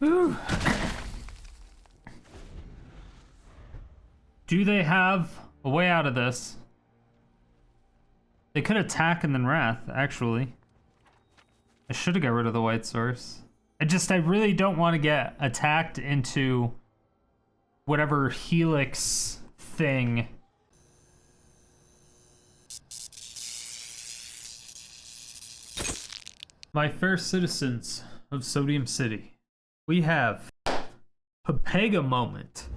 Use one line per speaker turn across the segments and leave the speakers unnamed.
Ooh. Do they have a way out of this? They could attack and then Wrath, actually. I should have got rid of the white source. I really don't want to get attacked into whatever Helix thing. My fair citizens of Sodium City, we have Pepega Moment.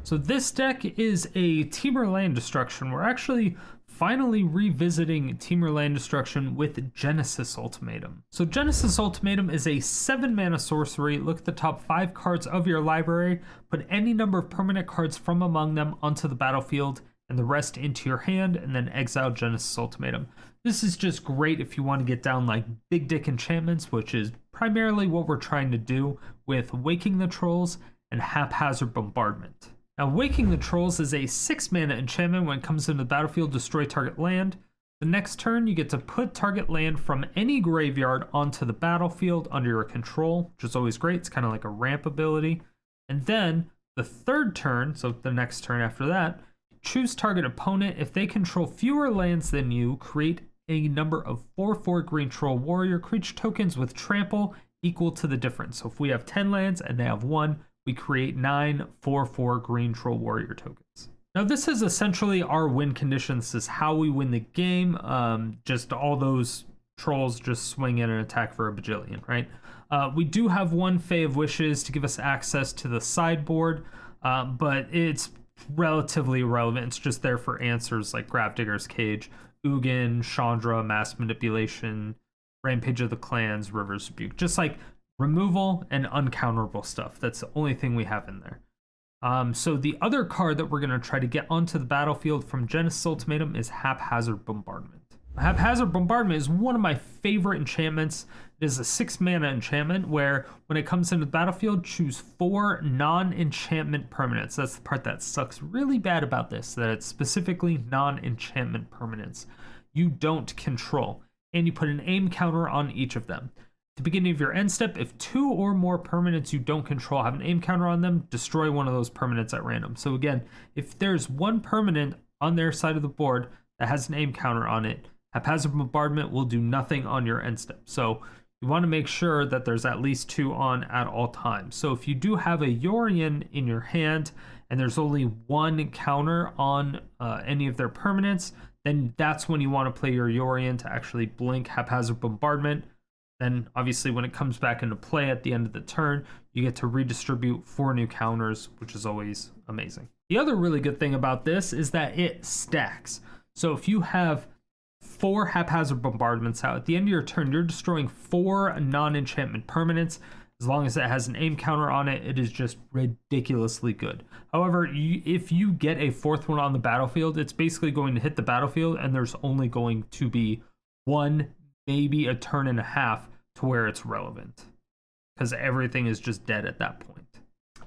So this deck is a Temur land destruction. We're actually finally revisiting Temur land destruction with Genesis Ultimatum. So Genesis Ultimatum is a 7-mana sorcery. Look at the top 5 cards of your library, put any number of permanent cards from among them onto the battlefield, and the rest into your hand, and then exile Genesis Ultimatum. This is just great if you want to get down like big dick enchantments, which is primarily what we're trying to do with Waking the Trolls and Haphazard Bombardment. Now, Waking the Trolls is a 6-mana enchantment. When it comes into the battlefield, destroy target land. The next turn, you get to put target land from any graveyard onto the battlefield under your control, which is always great. It's kind of like a ramp ability. And then the third turn, so the next turn after that, choose target opponent. If they control fewer lands than you, create a number of 4/4 green troll warrior creature tokens with trample equal to the difference. So if we have 10 lands and they have 1, we create 9 4/4 green troll warrior tokens. Now this is essentially our win condition. This is how we win the game. Just all those trolls just swing in and attack for a bajillion, right? We do have one Fae of Wishes to give us access to the sideboard, but it's relatively irrelevant. It's just there for answers like Grafdigger's Cage, Ugin, Chandra, Mass Manipulation, Rampage of the Clans, River's Rebuke. Just like removal and uncounterable stuff. That's the only thing we have in there. So the other card that we're going to try to get onto the battlefield from Genesis Ultimatum is Haphazard Bombardment. Haphazard Bombardment is one of my favorite enchantments. It is a 6-mana enchantment where when it comes into the battlefield, choose 4 non-enchantment permanents. That's the part that sucks really bad about this, that it's specifically non-enchantment permanents you don't control. And you put an aim counter on each of them. At the beginning of your end step, if 2 or more permanents you don't control have an aim counter on them, destroy one of those permanents at random. So again, if there's one permanent on their side of the board that has an aim counter on it, Haphazard Bombardment will do nothing on your end step. So you want to make sure that there's at least 2 on at all times. So if you do have a Yorion in your hand and there's only 1 counter on any of their permanents, then that's when you want to play your Yorion to actually blink Haphazard Bombardment. Then obviously when it comes back into play at the end of the turn, you get to redistribute 4 new counters, which is always amazing. The other really good thing about this is that it stacks. So if you have 4 Haphazard Bombardments out, at the end of your turn, you're destroying 4 non-enchantment permanents. As long as it has an aim counter on it, it is just ridiculously good. However, if you get a 4th one on the battlefield, it's basically going to hit the battlefield and there's only going to be 1, maybe a turn and a half to where it's relevant, because everything is just dead at that point.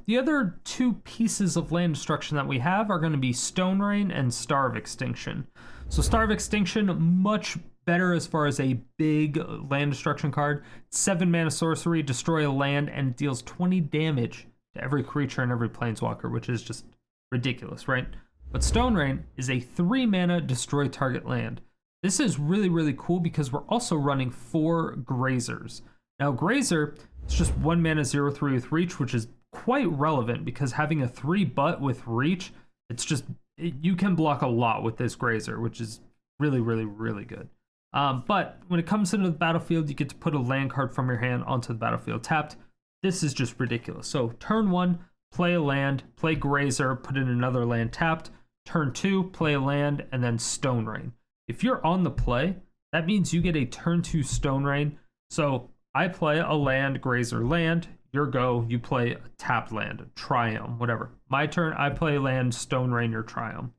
The other 2 pieces of land destruction that we have are going to be Stone Rain and Star of Extinction. So Star of Extinction, much better as far as a big land destruction card. 7-mana sorcery, destroy a land, and deals 20 damage to every creature and every planeswalker, which is just ridiculous, right? But Stone Rain is a 3-mana destroy target land. This is really, really cool because we're also running 4 Grazers. Now, Grazer is just 1 mana 0/3 with reach, which is quite relevant because having a 3-but with reach, it's just, you can block a lot with this Grazer, which is really, really, really good. But when it comes into the battlefield, you get to put a land card from your hand onto the battlefield tapped. This is just ridiculous. So turn 1, play a land, play Grazer, put in another land tapped. Turn 2, play a land, and then Stone Rain. If you're on the play, that means you get a turn 2 Stone Rain. So I play a land, Grazer land, your go, you play a tapped land, a Triome, whatever. My turn, I play land, Stone Rain, your Triome.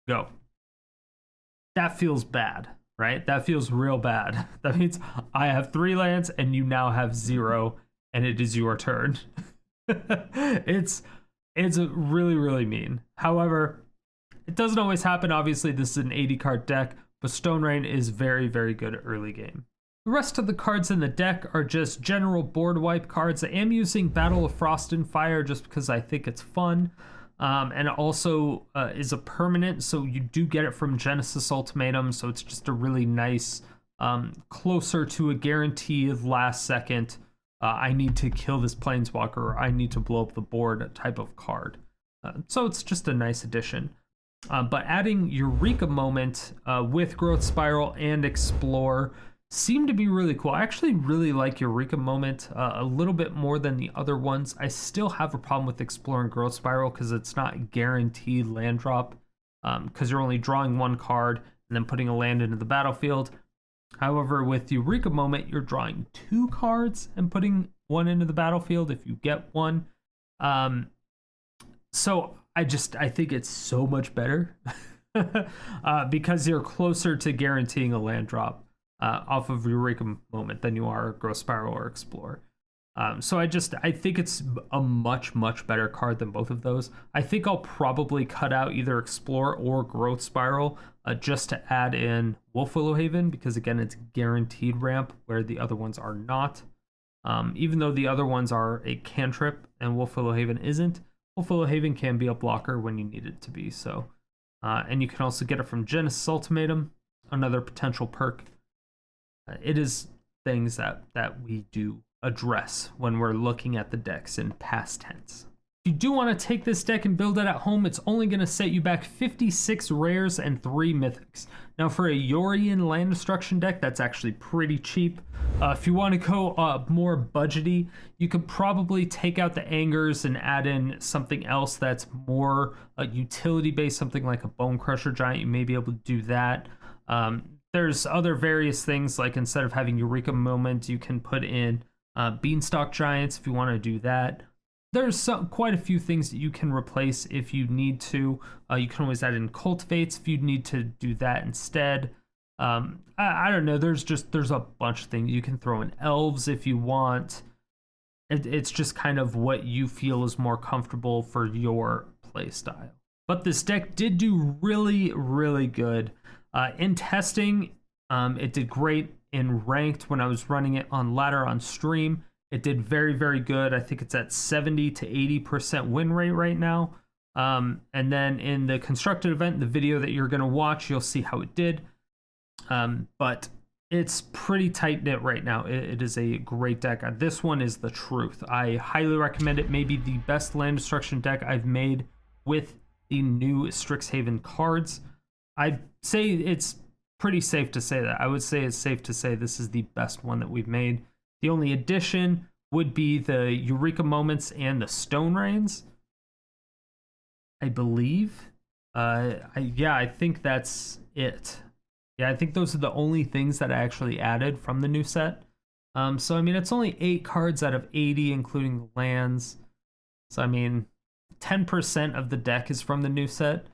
Go. That feels bad, right? That feels real bad. That means I have 3 lands and you now have 0 and it is your turn. It's really, really mean. However, it doesn't always happen. Obviously, this is an 80 card deck, but Stone Rain is very, very good early game. The rest of the cards in the deck are just general board wipe cards. I am using Battle of Frost and Fire just because I think it's fun. And it also is a permanent, so you do get it from Genesis Ultimatum, so it's just a really nice, closer to a guaranteed last second, I need to kill this Planeswalker, or I need to blow up the board type of card. So it's just a nice addition. But adding Eureka Moment with Growth Spiral and Explore seem to be really cool. I actually really like Eureka Moment a little bit more than the other ones. I still have a problem with Explore and Growth Spiral because it's not guaranteed land drop, because you're only drawing one card and then putting a land into the battlefield. However, with Eureka Moment, you're drawing 2 cards and putting one into the battlefield if you get one. So I think it's so much better because you're closer to guaranteeing a land drop off of Eureka Moment than you are Growth Spiral or Explore. So I think it's a much, much better card than both of those. I think I'll probably cut out either Explore or Growth Spiral just to add in Wolfwillowhaven, because again, it's guaranteed ramp where the other ones are not. Even though the other ones are a cantrip and Wolfwillowhaven isn't, Wolfwillowhaven can be a blocker when you need it to be. So, and you can also get it from Genesis Ultimatum, another potential perk. It is things that we do address when we're looking at the decks in past tense. If you do want to take this deck and build it at home, it's only going to set you back 56 rares and 3 mythics. Now for a Yorion land destruction deck, that's actually pretty cheap. If you want to go more budgety, you could probably take out the Angers and add in something else that's more utility based, something like a Bone Crusher Giant. You may be able to do that. There's other various things, like instead of having Eureka Moment, you can put in Beanstalk Giants if you want to do that. There's quite a few things that you can replace if you need to. You can always add in Cultivates if you need to do that instead. I don't know, there's a bunch of things. You can throw in Elves if you want. It's just kind of what you feel is more comfortable for your play style. But this deck did do really, really good. In testing, it did great. In ranked, when I was running it on ladder on stream, it did very, very good. I think it's at 70 to 80% win rate right now. And then in the constructed event, the video that you're going to watch, you'll see how it did. But it's pretty tight knit right now. It is a great deck. This one is the truth. I highly recommend it. Maybe the best land destruction deck I've made with the new Strixhaven cards. I'd say it's pretty safe to say that. I would say it's safe to say this is the best one that we've made. The only addition would be the Eureka Moments and the Stone Rains, I believe. I think that's it. Yeah, I think those are the only things that I actually added from the new set. So, I mean, it's only 8 cards out of 80, including the lands. So, I mean, 10% of the deck is from the new set.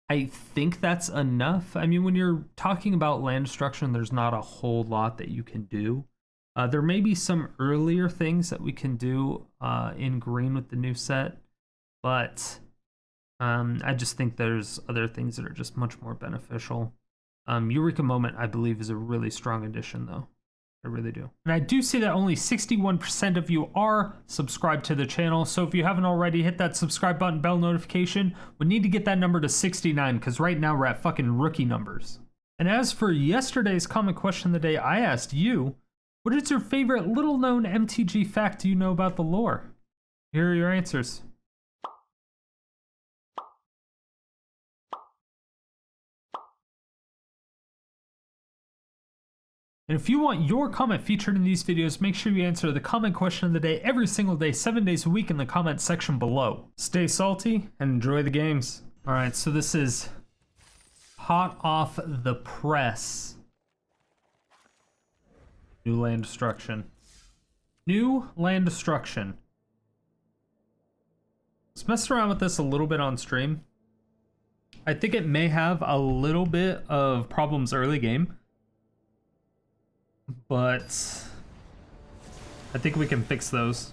I think that's enough. I mean, when you're talking about land destruction, there's not a whole lot that you can do. There may be some earlier things that we can do in green with the new set, but I just think there's other things that are just much more beneficial. Eureka Moment, I believe, is a really strong addition, though. I really do. And I do see that only 61% of you are subscribed to the channel, so if you haven't already, hit that subscribe button, bell notification. We need to get that number to 69, because right now we're at fucking rookie numbers. And as for yesterday's comment question of the day, I asked you, what is your favorite little-known MTG fact you know about the lore? Here are your answers. And if you want your comment featured in these videos, make sure you answer the comment question of the day every single day, 7 days a week in the comment section below. Stay salty and enjoy the games. All right, so this is hot off the press. New land destruction. New land destruction. Let's mess around with this a little bit on stream. I think it may have a little bit of problems early game, but I think we can fix those.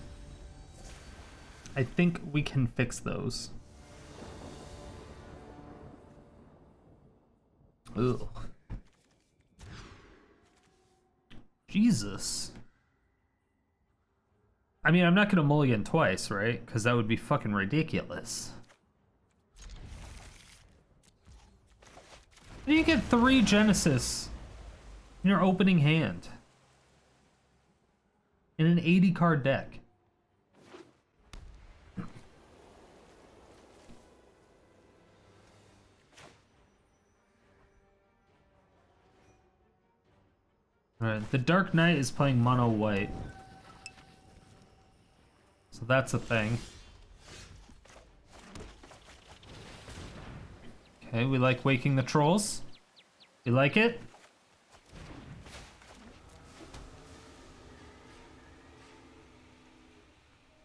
Ugh. Jesus. I mean, I'm not gonna mulligan twice, right? Because that would be fucking ridiculous. How do you get 3 Genesis in your opening hand? In an 80 card deck? Alright, the Dark Knight is playing mono white. So that's a thing. Okay, we like waking the trolls. You like it?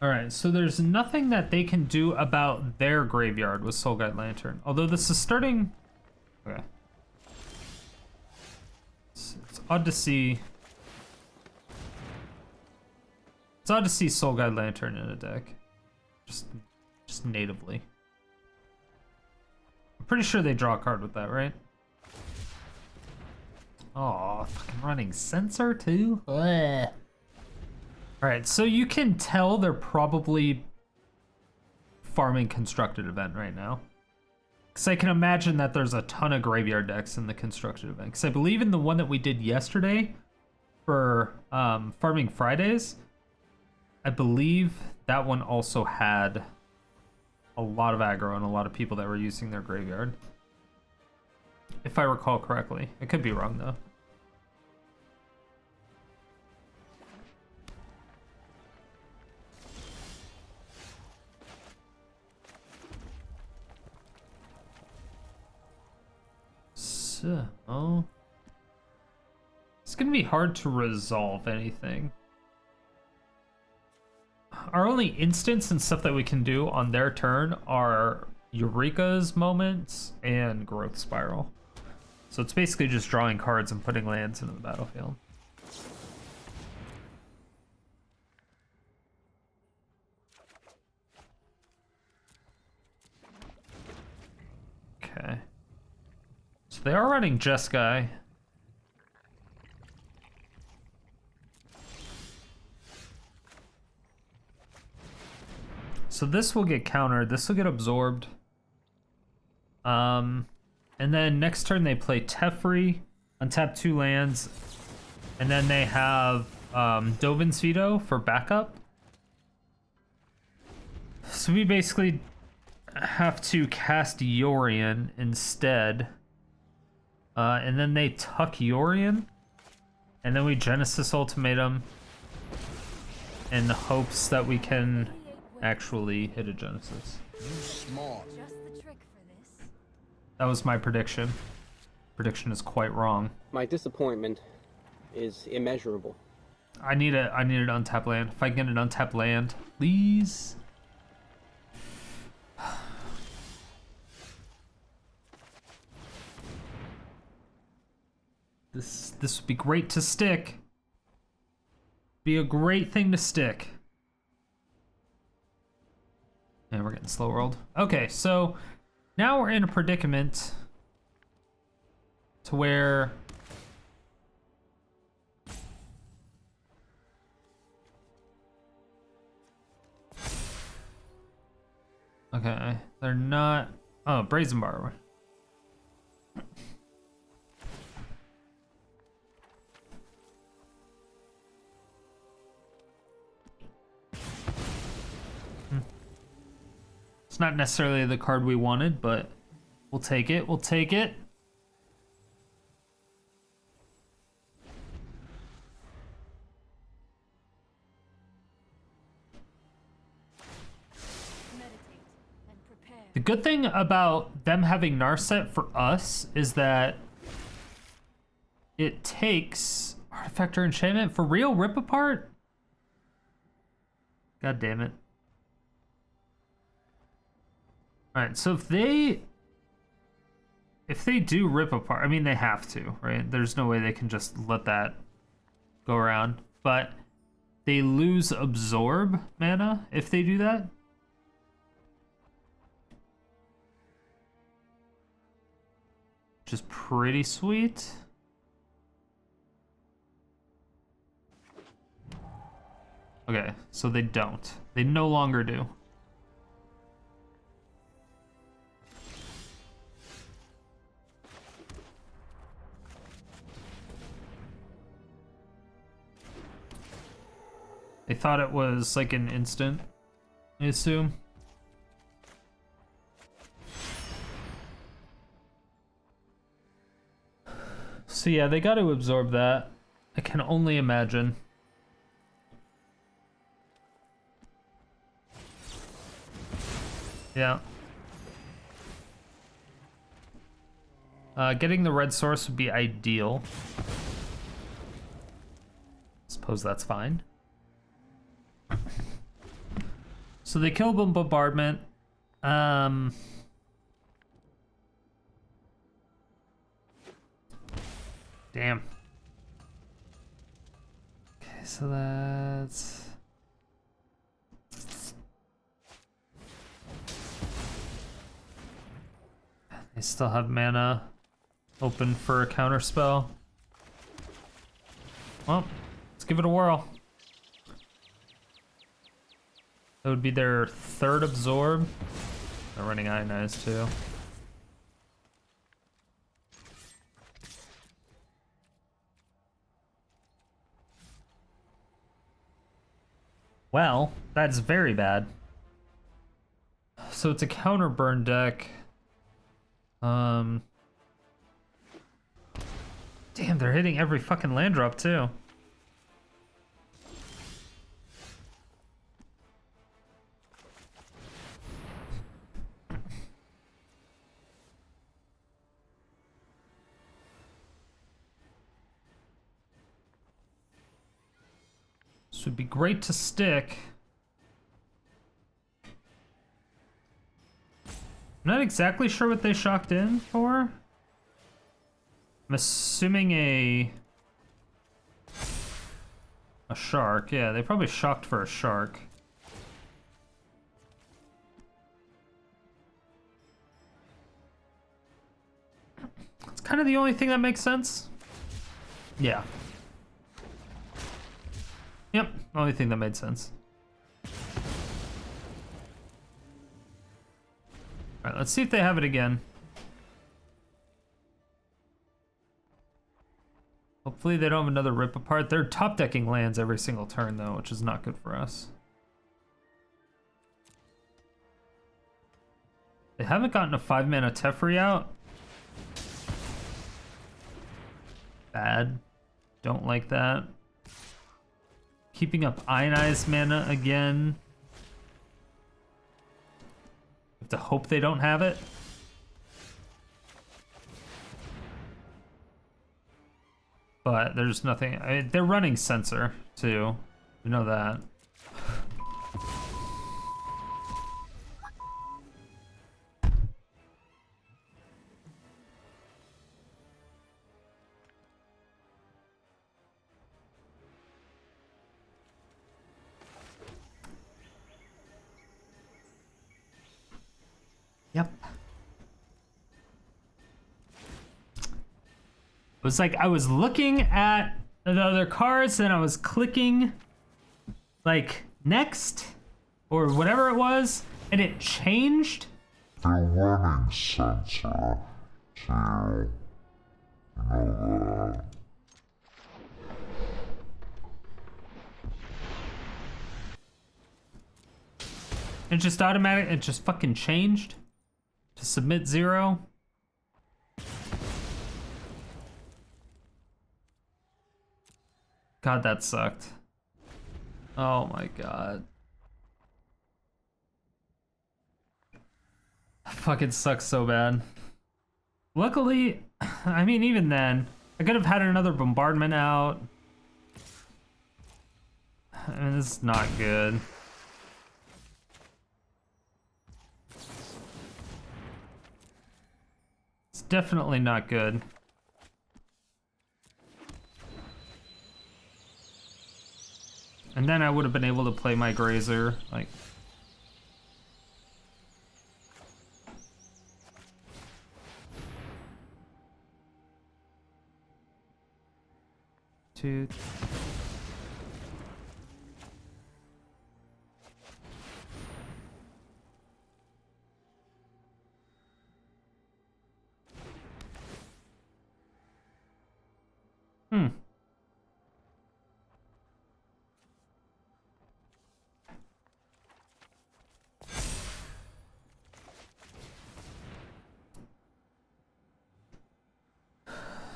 Alright, so there's nothing that they can do about their graveyard with Soul Guide Lantern. Although this is starting... Okay. It's odd to see... It's odd to see Soul Guide Lantern in a deck. Just natively. I'm pretty sure they draw a card with that, right? Oh, fucking running Censor too? Ugh. Alright, so you can tell they're probably farming Constructed Event right now. Because I can imagine that there's a ton of graveyard decks in the Constructed Event. Because I believe in the one that we did yesterday for Farming Fridays, I believe that one also had a lot of aggro and a lot of people that were using their graveyard. If I recall correctly. I could be wrong though. So, it's gonna be hard to resolve anything. Our only instants and stuff that we can do on their turn are Eureka's Moments and Growth Spiral. So it's basically just drawing cards and putting lands into the battlefield. Okay. So they are running Jeskai. So this will get countered, this will get absorbed. And then next turn they play Teferi, untap 2 lands, and then they have Dovin's Veto for backup. So we basically have to cast Yorion instead. And then they tuck Yorion, and then we Genesis Ultimatum in the hopes that we can actually hit a Genesis.
Smart.
That was my prediction. Prediction is quite wrong.
My disappointment is immeasurable.
I need an untapped land. If I can get an untapped land, please. This would be great to stick. Be a great thing to stick. And we're getting slow rolled. Okay, so now we're in a predicament to where okay, they're not. Oh, Brazen Bar. It's not necessarily the card we wanted, but we'll take it. We'll take it. The good thing about them having Narset for us is that it takes Artifact or Enchantment for real. Rip Apart. God damn it. Alright, so if they do Rip Apart, I mean they have to, right? There's no way they can just let that go around. But they lose Absorb mana if they do that. Which is pretty sweet. Okay, so they don't. They no longer do. They thought it was like an instant, I assume. So yeah, they got to absorb that. I can only imagine. Yeah. Getting the red source would be ideal. Suppose that's fine. So they kill Bombardment. Damn. Okay, so that's... They still have mana open for a counterspell. Well, let's give it a whirl. That would be their third absorb. They're running Ionize too. Well, that's very bad. So it's a counter burn deck. Damn, they're hitting every fucking land drop too. This would be great to stick. I'm not exactly sure what they shocked in for. I'm assuming a shark. Yeah, they probably shocked for a shark. It's kind of the only thing that makes sense. Yeah. Yep, only thing that made sense. Alright, let's see if they have it again. Hopefully they don't have another rip apart. They're top decking lands every single turn though, which is not good for us. They haven't gotten a 5-mana Teferi out. Bad. Don't like that. Keeping up Ionized mana again. Have to hope they don't have it. But there's nothing. I mean, they're running Censor too. We know that. Yep. It was like I was looking at the other cards and I was clicking like next or whatever it was and it changed.
They're running Censor too. You know that.
It just automatic. It just fucking changed to submit 0. God, that sucked. Oh my god. Fucking sucks so bad. Luckily, I mean, even then, I could have had another bombardment out. I mean, this is not good. It's definitely not good. And then I would have been able to play my Grazer, like... Two... Hmm.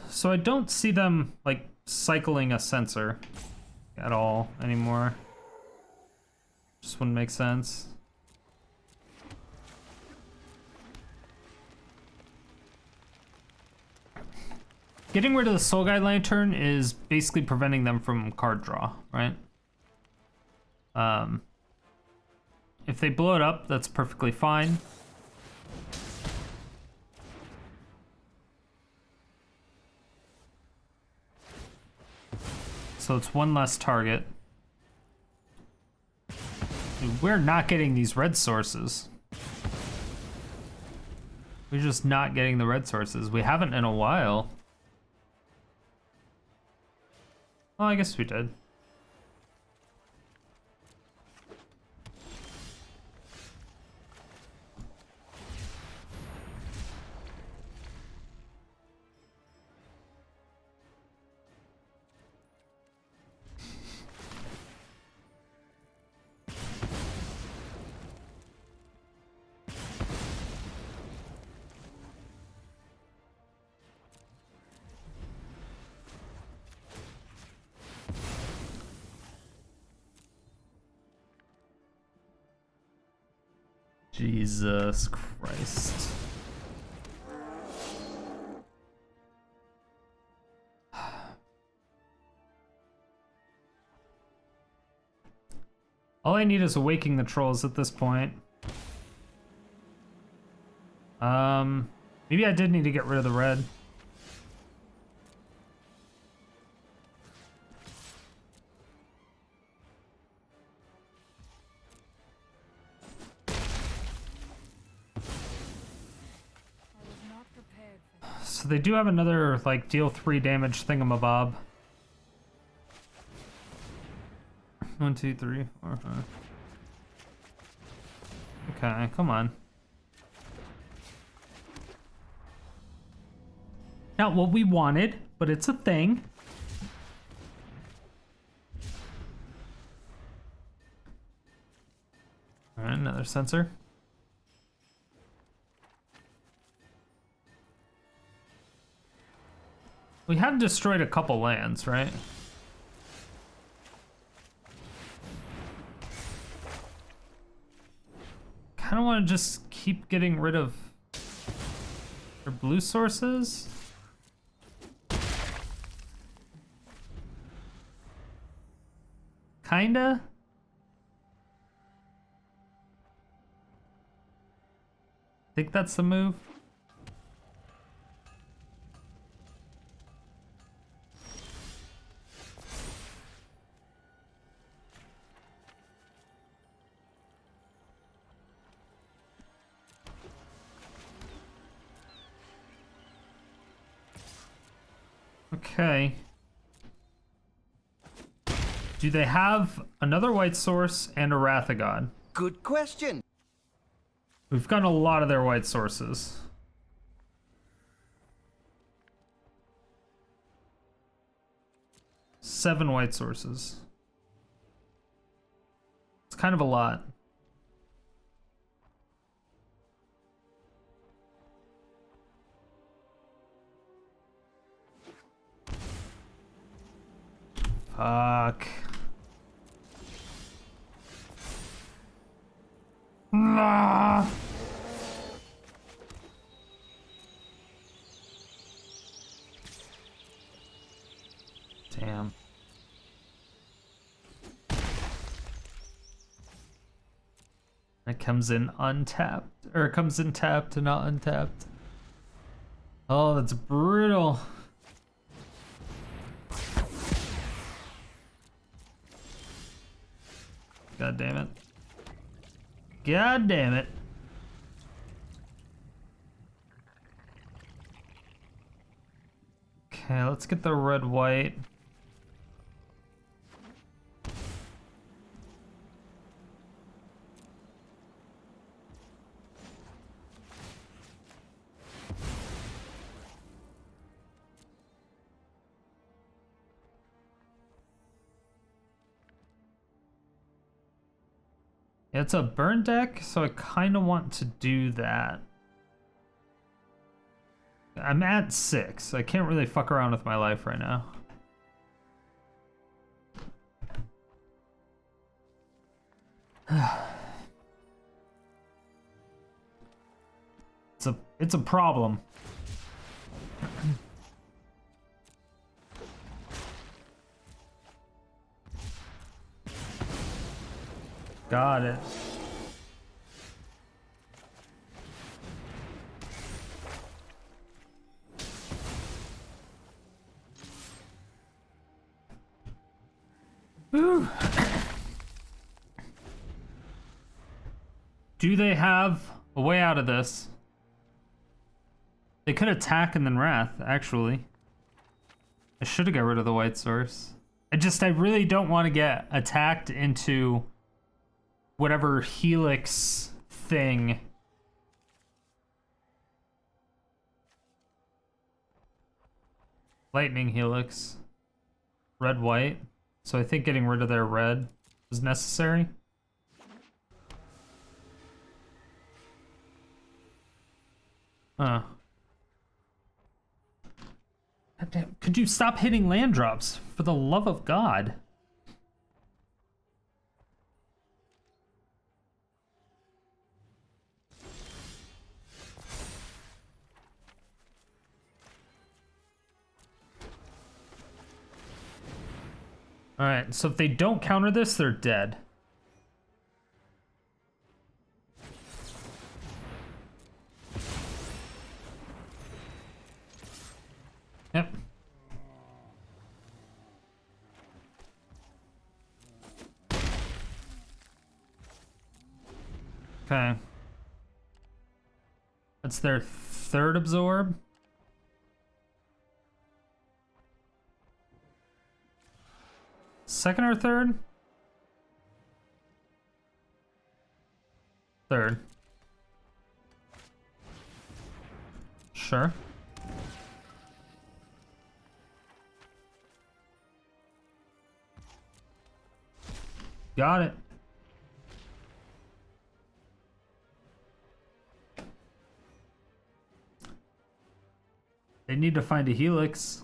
So I don't see them, like, cycling a sensor at all anymore. Just wouldn't make sense. Getting rid of the Soul Guide Lantern is basically preventing them from card draw, right? If they blow it up, that's perfectly fine. So it's one less target. Dude, we're not getting these red sources. We're just not getting the red sources. We haven't in a while. Oh, I guess we did. Jesus Christ. All I need is Awaking the Trolls at this point. Maybe I did need to get rid of the red. So they do have another, like, deal 3 damage thingamabob. 1, 2, 3, 4, 5. Okay, come on. Not what we wanted, but it's a thing. Alright, another sensor. We have destroyed a couple lands, right? Kind of want to just keep getting rid of their blue sources. Kinda. Think that's the move. Okay. Do they have another white source and a Wrath of God?
Good question.
We've got a lot of their white sources. Seven white sources. It's kind of a lot. Fuck. Ah. Damn. That comes in untapped, or it comes in tapped and not untapped. Oh, that's brutal. God damn it. God damn it. Okay, let's get the red white. Yeah, it's a burn deck, so I kind of want to do that. I'm at 6. I can't really fuck around with my life right now. It's a problem. Got it. Ooh. Do they have a way out of this? They could attack and then wrath, actually. I should have got rid of the white source. I really don't want to get attacked into whatever helix thing. Lightning helix. Red white. So I think getting rid of their red is necessary. Huh. Goddamn. Could you stop hitting land drops? For the love of God. Alright, so if they don't counter this, they're dead. Yep. Okay. That's their third absorb. Second or third? Third. Sure. Got it. They need to find a helix.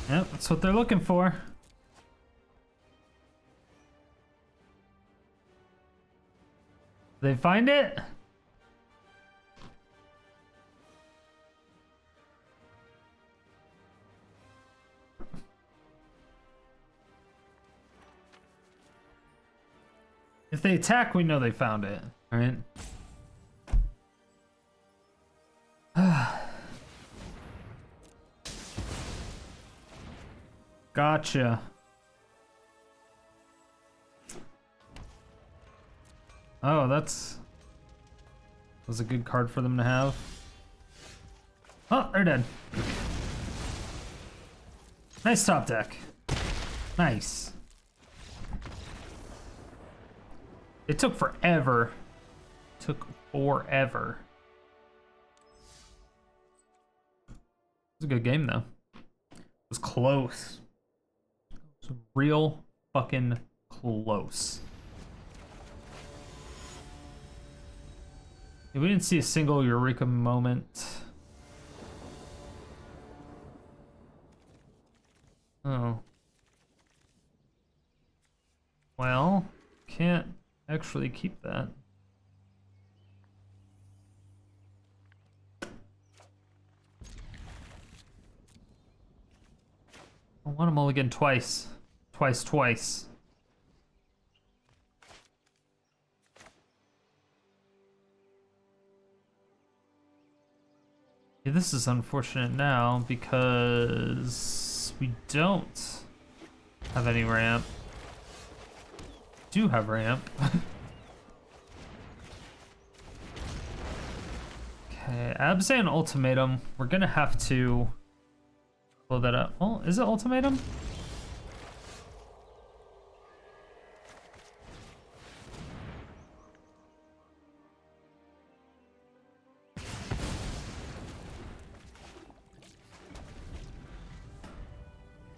Yep, that's what they're looking for. They find it? If they attack, we know they found it, right? Gotcha. Oh, that was a good card for them to have. Oh, they're dead. Nice top deck. Nice. It took forever. Took forever. It was a good game, though. It was close. It was real fucking close. Yeah, we didn't see a single Eureka Moment. Oh. Well, can't actually keep that. I want to mulligan twice. Twice. Yeah, this is unfortunate now because we don't have any ramp. Do have ramp. Okay, Abzan Ultimatum. We're gonna have to blow that up. Oh, is it Ultimatum?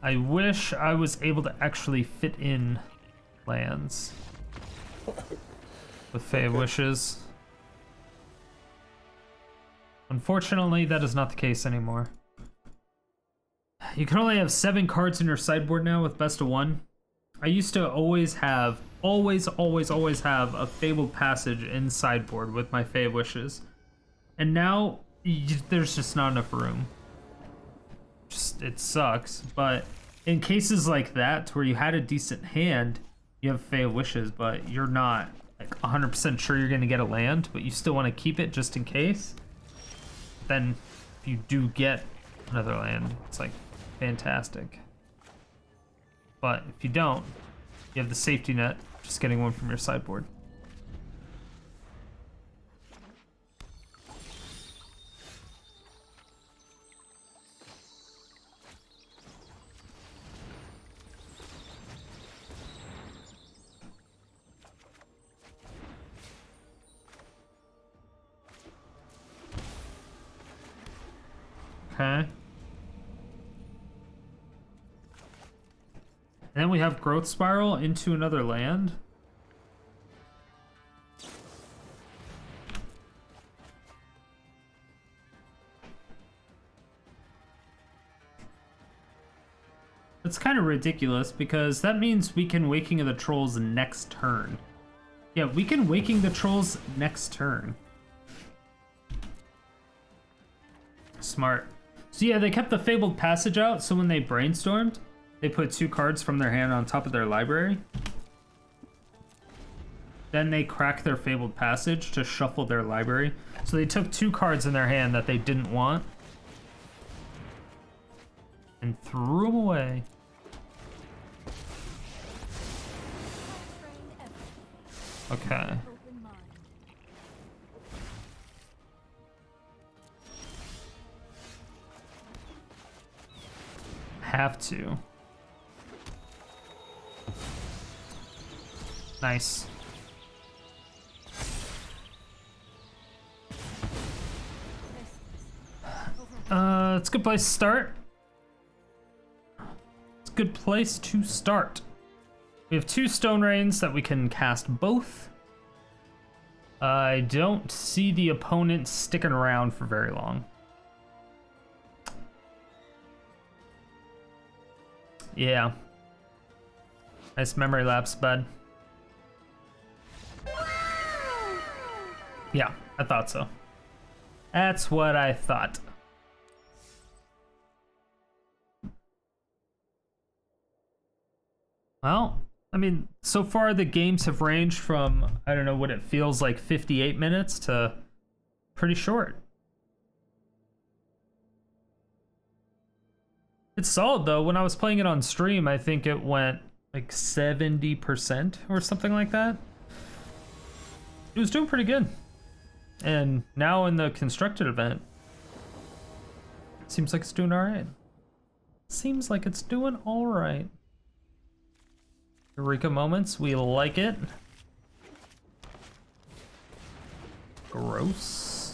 I wish I was able to actually fit in lands with Fae of Wishes. Unfortunately, that is not the case anymore. You can only have 7 cards in your sideboard now with best of 1. I used to always have, always have a Fabled Passage in sideboard with my Fae of Wishes. And now, there's just not enough room. It sucks, but in cases like that, where you had a decent hand, you have Fae of Wishes, but you're not like 100% sure you're gonna get a land, but you still want to keep it just in case. Then, if you do get another land, it's like fantastic. But if you don't, you have the safety net, just getting one from your sideboard. Okay. And then we have Growth Spiral into another land. That's kind of ridiculous because that means we can Waking of the Trolls next turn. Yeah, we can Waking the Trolls next turn. Smart. So yeah, they kept the Fabled Passage out, so when they brainstormed, they put 2 cards from their hand on top of their library. Then they crack their Fabled Passage to shuffle their library. So they took 2 cards in their hand that they didn't want and threw them away. Okay. Have to. Nice. It's a good place to start. It's a good place to start. We have 2 Stone Rains that we can cast both. I don't see the opponent sticking around for very long. Yeah. Nice memory lapse, bud. Yeah, I thought so. That's what I thought. Well, I mean, so far the games have ranged from, I don't know what it feels like, 58 minutes to pretty short. It's solid though. When I was playing it on stream, I think it went like 70% or something like that. It was doing pretty good. And now in the constructed event, it seems like it's doing all right. Seems like it's doing all right. Eureka Moments, we like it. Gross.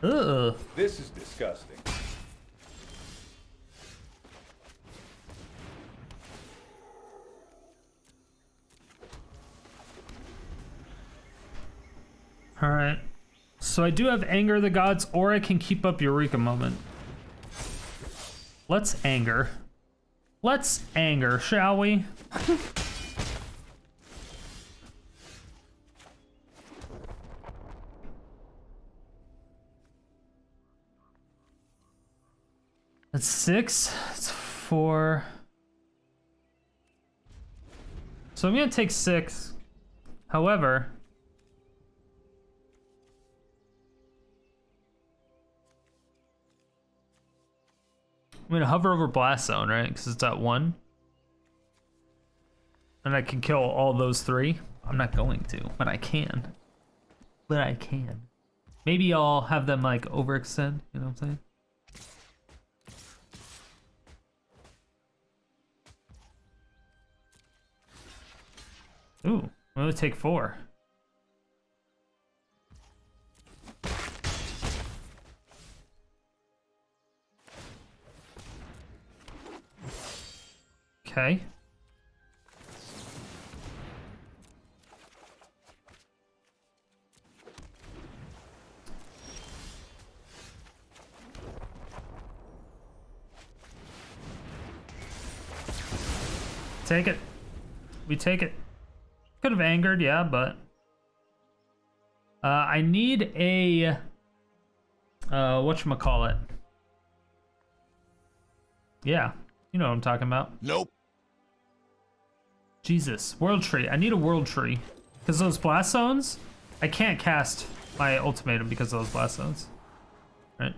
Ugh.
This is disgusting.
All right. So I do have Anger the Gods, or I can keep up Eureka Moment. Let's anger. Let's anger, shall we? That's 6. It's 4. So I'm gonna take 6. However, I'm gonna hover over Blast Zone, right? Because it's at 1. And I can kill all those 3. I'm not going to, but I can. But I can. Maybe I'll have them like overextend, you know what I'm saying? Ooh, We only take 4. Okay. Take it. We take it. Could have angered, yeah, but I need a whatchamacallit. Yeah, you know what I'm talking about.
Nope.
Jesus, World Tree. I need a World Tree. Because those Blast Zones, I can't cast my Ultimatum because of those Blast Zones. Right?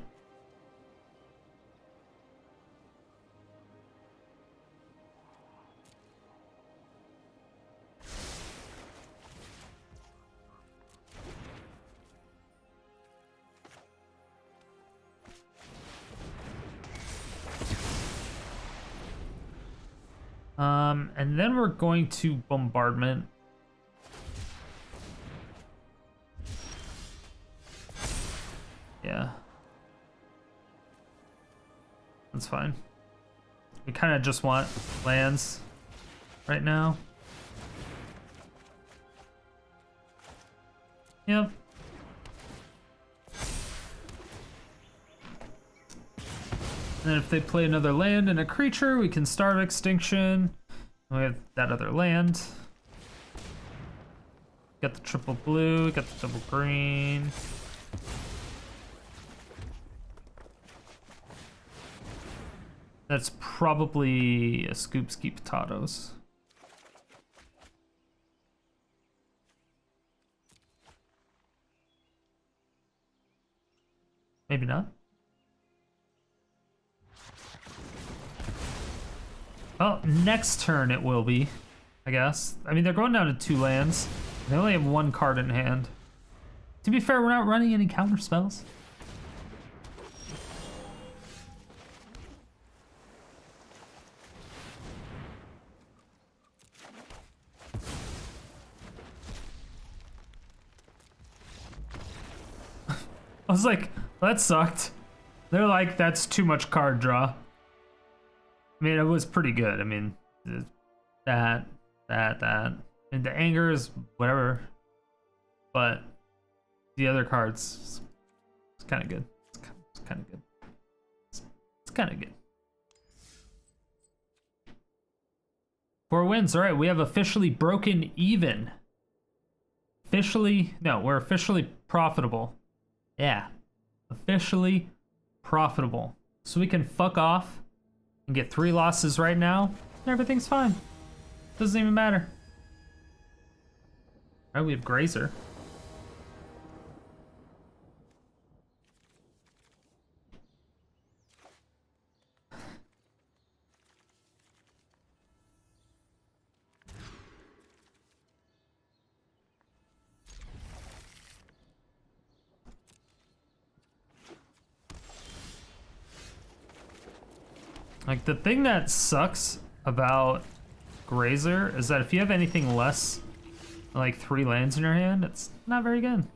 And then we're going to Bombardment. Yeah. That's fine. We kind of just want lands right now. Yep. And then if they play another land and a creature, we can Star of Extinction. We have that other land. Got the triple blue, got the double green. That's probably a Scoop Ski Potatoes. Maybe not. Well, next turn it will be, I guess. I mean, they're going down to 2 lands. They only have 1 card in hand. To be fair, we're not running any counter spells. I was like, well, that sucked. They're like, that's too much card draw. I mean, it was pretty good. I mean, that. And the anger is whatever. But the other cards, it's kind of good. It's kind of good. It's kind of good. 4 wins. All right, we have officially broken even. We're officially profitable. Yeah. Officially profitable. So we can fuck off and get 3 losses right now, and everything's fine. Doesn't even matter. All right, we have Grazer. Like, the thing that sucks about Grazer is that if you have anything less than like 3 lands in your hand, it's not very good.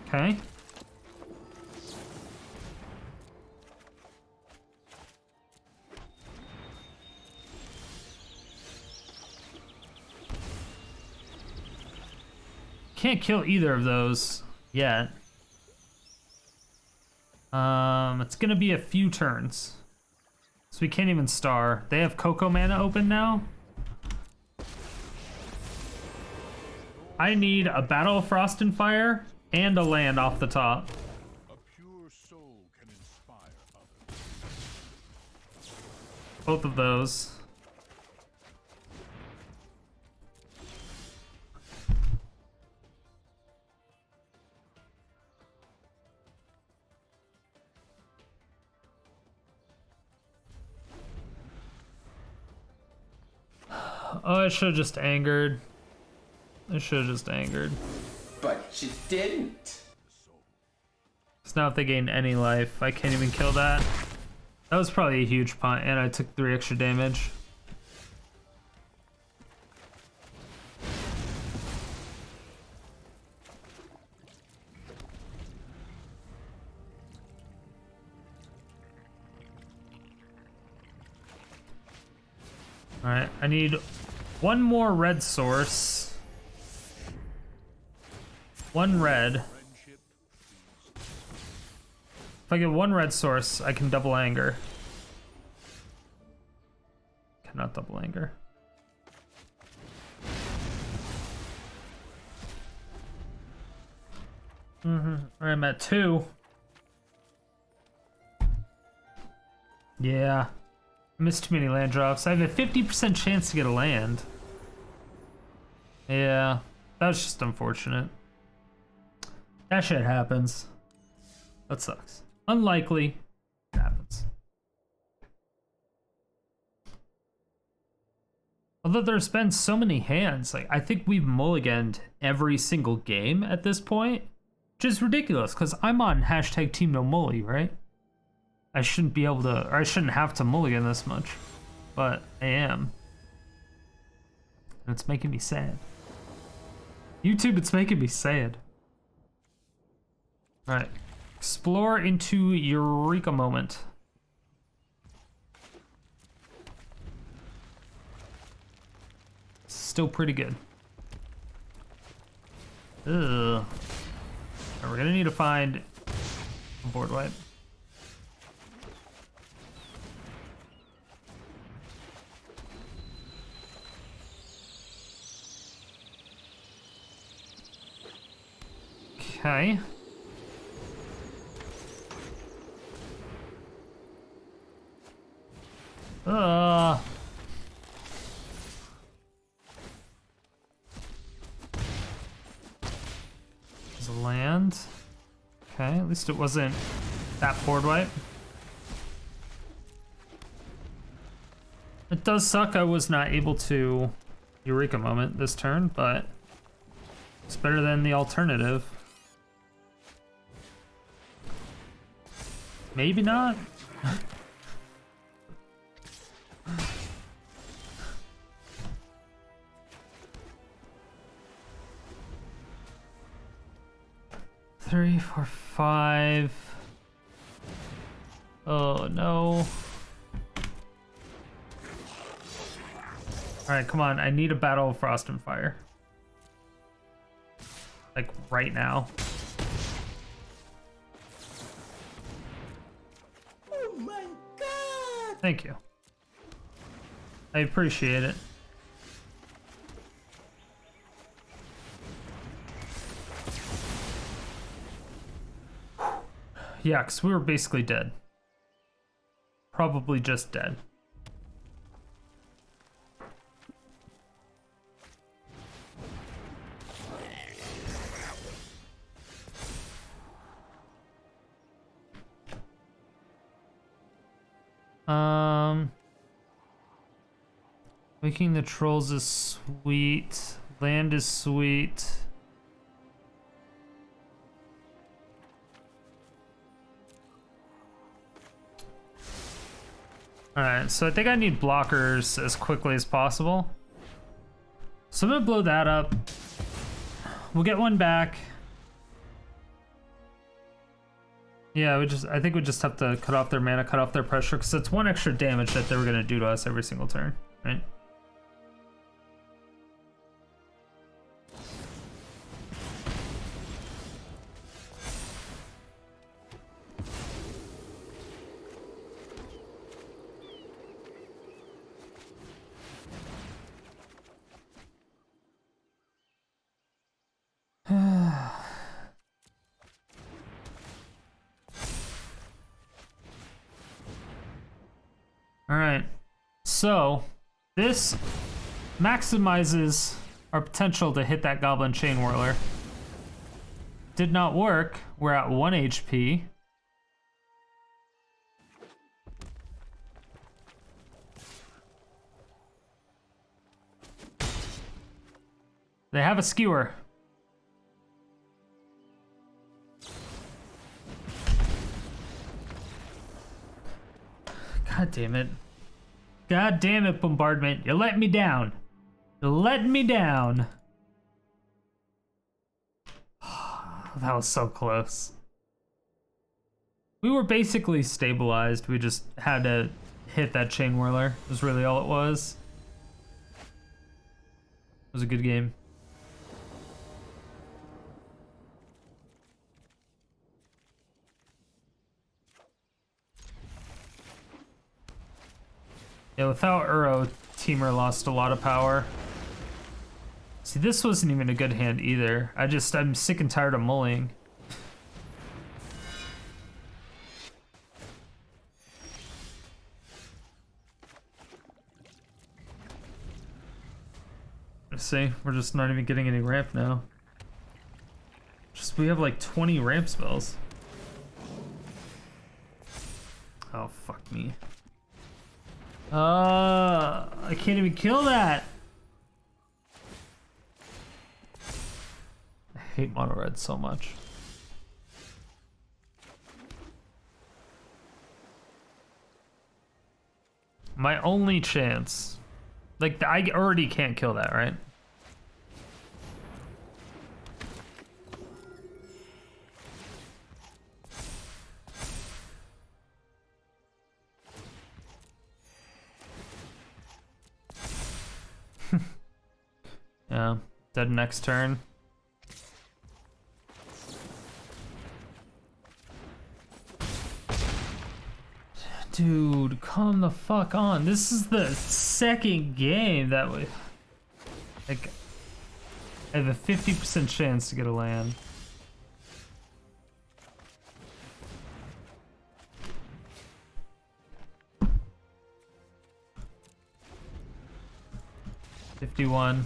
Okay. Can't kill either of those yet. It's gonna be a few turns. So we can't even star. They have Coco mana open now. I need a Battle of Frost and Fire and a land off the top.
A pure soul can inspire others.
Both of those. Oh, I should have just angered. I should have just angered.
But she didn't.
So now if they gain any life, I can't even kill that. That was probably a huge punt, and I took 3 extra damage. Alright, I need one more red source. One red. If I get one red source, I can double anger. Cannot double anger. I'm at 2. Yeah. I missed too many land drops. I have a 50% chance to get a land. Yeah. That was just unfortunate. That shit happens. That sucks. Unlikely. It happens. Although there's been so many hands, like I think we've mulliganed every single game at this point, which is ridiculous because I'm on hashtag Team No Mully, right? I shouldn't be able to, or I shouldn't have to mulligan this much, but I am. And it's making me sad. YouTube, it's making me sad. All right, explore into Eureka Moment. Still pretty good. Ugh. Right, we're gonna need to find a board wipe. Okay. There's a land. Okay, at least it wasn't that board wipe. It does suck I was not able to Eureka Moment this turn, but it's better than the alternative. Maybe not. Three, 4, 5. Oh no. Alright, come on. I need a Battle of Frost and Fire. Like right now.
Oh my god!
Thank you. I appreciate it. Yeah, because we were basically dead. Probably just dead. Waking the trolls is sweet. Land is sweet. Alright, so I think I need blockers as quickly as possible. So I'm gonna blow that up. We'll get one back. Yeah, I think we just have to cut off their mana, cut off their pressure, because it's 1 extra damage that they were gonna do to us every single turn, right? Alright, so this maximizes our potential to hit that Goblin Chain Whirler. Did not work. We're at 1 HP. They have a skewer. God damn it. God damn it, Bombardment. You let me down. You let me down. That was so close. We were basically stabilized. We just had to hit that Chain Whirler. Was really all it was. It was a good game. Yeah, without Uro, Temur lost a lot of power. See, this wasn't even a good hand either. I'm sick and tired of mulling. See, we're just not even getting any ramp now. We have like 20 ramp spells. Oh, fuck me. I can't even kill that. I hate mono red so much. My only chance. Like, I already can't kill that, right? Yeah, dead next turn. Dude, come the fuck on. This is the second game that we... Like, I have a 50% chance to get a land. $51.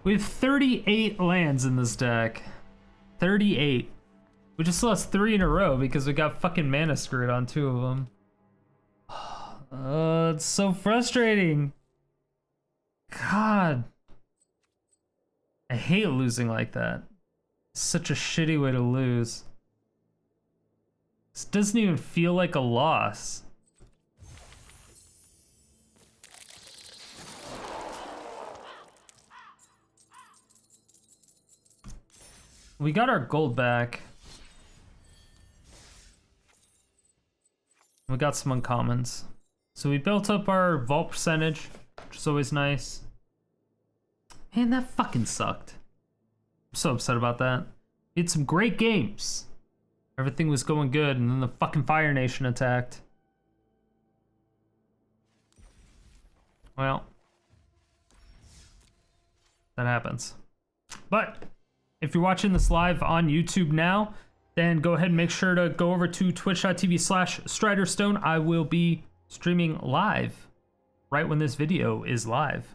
We have 38 lands in this deck. 38. We just lost 3 in a row because we got fucking mana screwed on 2 of them. It's so frustrating. God. I hate losing like that. It's such a shitty way to lose. This doesn't even feel like a loss. We got our gold back. We got some uncommons. So we built up our vault percentage, which is always nice. Man, that fucking sucked. I'm so upset about that. We had some great games. Everything was going good, and then the fucking Fire Nation attacked. Well, that happens. But if you're watching this live on YouTube now, then go ahead and make sure to go over to twitch.tv/StriderStone. I will be streaming live right when this video is live.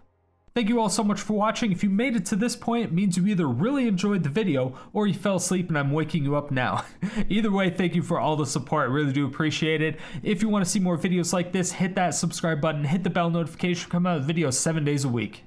Thank you all so much for watching. If you made it to this point, it means you either really enjoyed the video or you fell asleep and I'm waking you up now. Either way, thank you for all the support. I really do appreciate it. If you want to see more videos like this, hit that subscribe button, hit the bell notification, come out with videos 7 days a week.